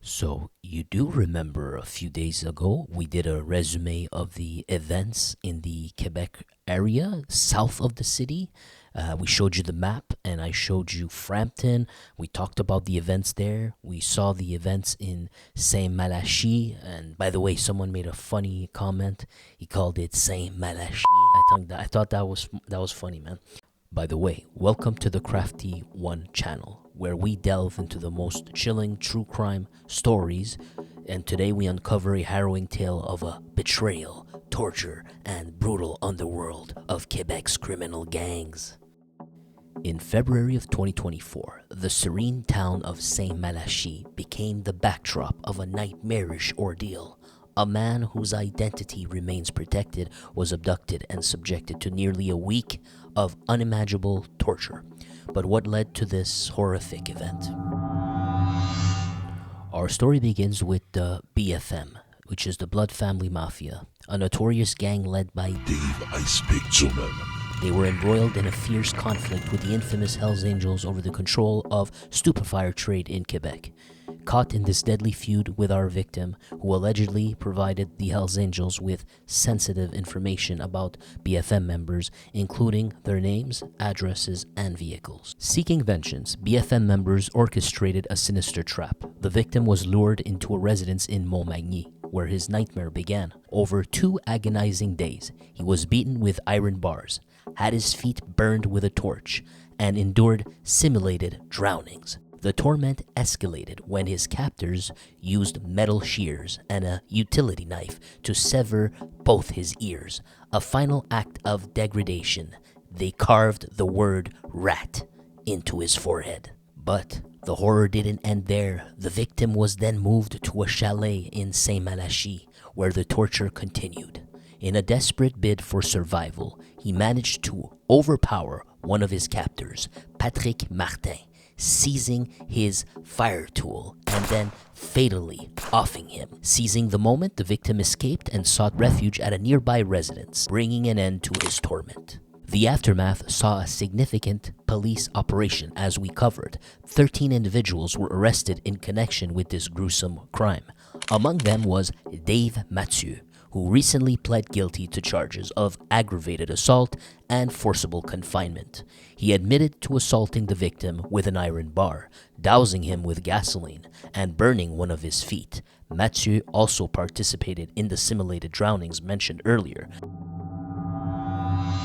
So, you do remember a few days ago, we did a resume of the events in the Quebec area, south of the city. We showed you the map, and I showed you Frampton. We talked about the events there. We saw the events in Saint-Malachie. And by the way, someone made a funny comment. He called it Saint-Malachie. I thought that was funny, man. By the way, welcome to the Crafty One channel, where we delve into the most chilling true crime stories, and today we uncover a harrowing tale of a betrayal, torture, and brutal underworld of Quebec's criminal gangs. In February of 2024, the serene town of Saint-Malachie became the backdrop of a nightmarish ordeal. A man whose identity remains protected was abducted and subjected to nearly a week of unimaginable torture. But what led to this horrific event? Our story begins with the BFM, which is the Blood Family Mafia, a notorious gang led by Dave Icepick Zumel. They were embroiled in a fierce conflict with the infamous Hells Angels over the control of stupefier trade in Quebec. Caught in this deadly feud with our victim, who allegedly provided the Hells Angels with sensitive information about BFM members, including their names, addresses, and vehicles. Seeking vengeance, BFM members orchestrated a sinister trap. The victim was lured into a residence in Montmagny, where his nightmare began. Over 2 agonizing days, he was beaten with iron bars, had his feet burned with a torch, and endured simulated drownings. The torment escalated when his captors used metal shears and a utility knife to sever both his ears. A final act of degradation, they carved the word rat into his forehead. But the horror didn't end there. The victim was then moved to a chalet in Saint-Malachie, where the torture continued. In a desperate bid for survival, he managed to overpower one of his captors, Patrick Martin, seizing his fire tool and then fatally offing him. Seizing the moment, the victim escaped and sought refuge at a nearby residence, bringing an end to his torment. The aftermath saw a significant police operation, as we covered. 13 individuals were arrested in connection with this gruesome crime. Among them was Dave Mathieu, who recently pled guilty to charges of aggravated assault and forcible confinement. He admitted to assaulting the victim with an iron bar, dousing him with gasoline, and burning one of his feet. Mathieu also participated in the simulated drownings mentioned earlier.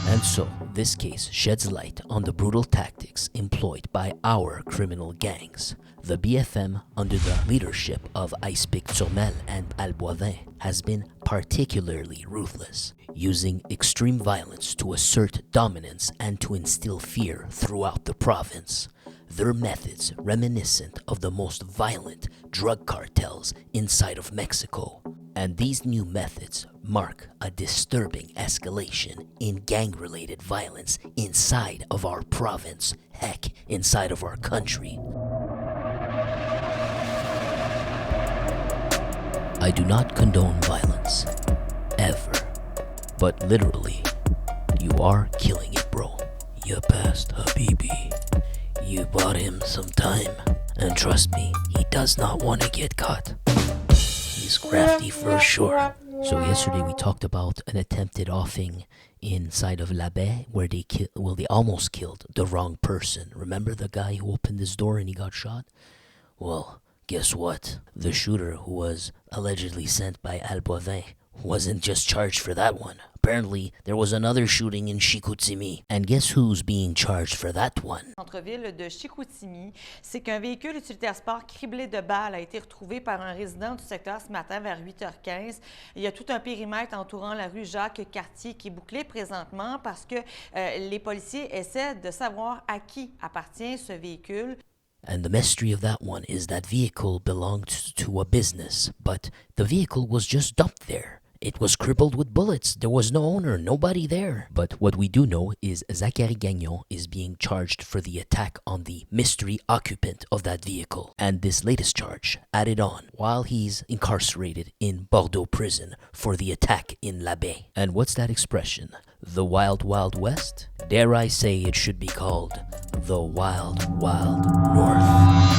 And so, this case sheds light on the brutal tactics employed by our criminal gangs. The BFM, under the leadership of Icepick Zumel and Boivin, has been particularly ruthless, using extreme violence to assert dominance and to instill fear throughout the province. Their methods reminiscent of the most violent drug cartels inside of Mexico. And these new methods mark a disturbing escalation in gang-related violence inside of our province, heck, inside of our country. I do not condone violence, ever. But literally, you are killing it, bro. You passed Habibi. You bought him some time. And trust me, he does not want to get caught. He's crafty for sure. So yesterday we talked about an attempted offing inside of La Baie where they almost killed the wrong person. Remember the guy who opened his door and he got shot? Well, guess what? The shooter, who was allegedly sent by Boivin, wasn't just charged for that one. Apparently, there was another shooting in Chicoutimi. And guess who's being charged for that one? Centre-ville de Chicoutimi, c'est qu'un véhicule utilitaire sport criblé de balles a été retrouvé par un résident du secteur ce matin vers 8h15. Il y a tout un périmètre entourant la rue Jacques-Cartier qui est bouclé présentement parce que les policiers essaient de savoir à qui appartient ce véhicule. And the mystery of that one is that vehicle belonged to a business, but the vehicle was just dumped there. It was crippled with bullets. There was no owner, nobody there. But what we do know is Zachary Gagnon is being charged for the attack on the mystery occupant of that vehicle. And this latest charge added on while he's incarcerated in Bordeaux prison for the attack in La Baie. And what's that expression? The Wild Wild West? Dare I say it should be called the Wild Wild North.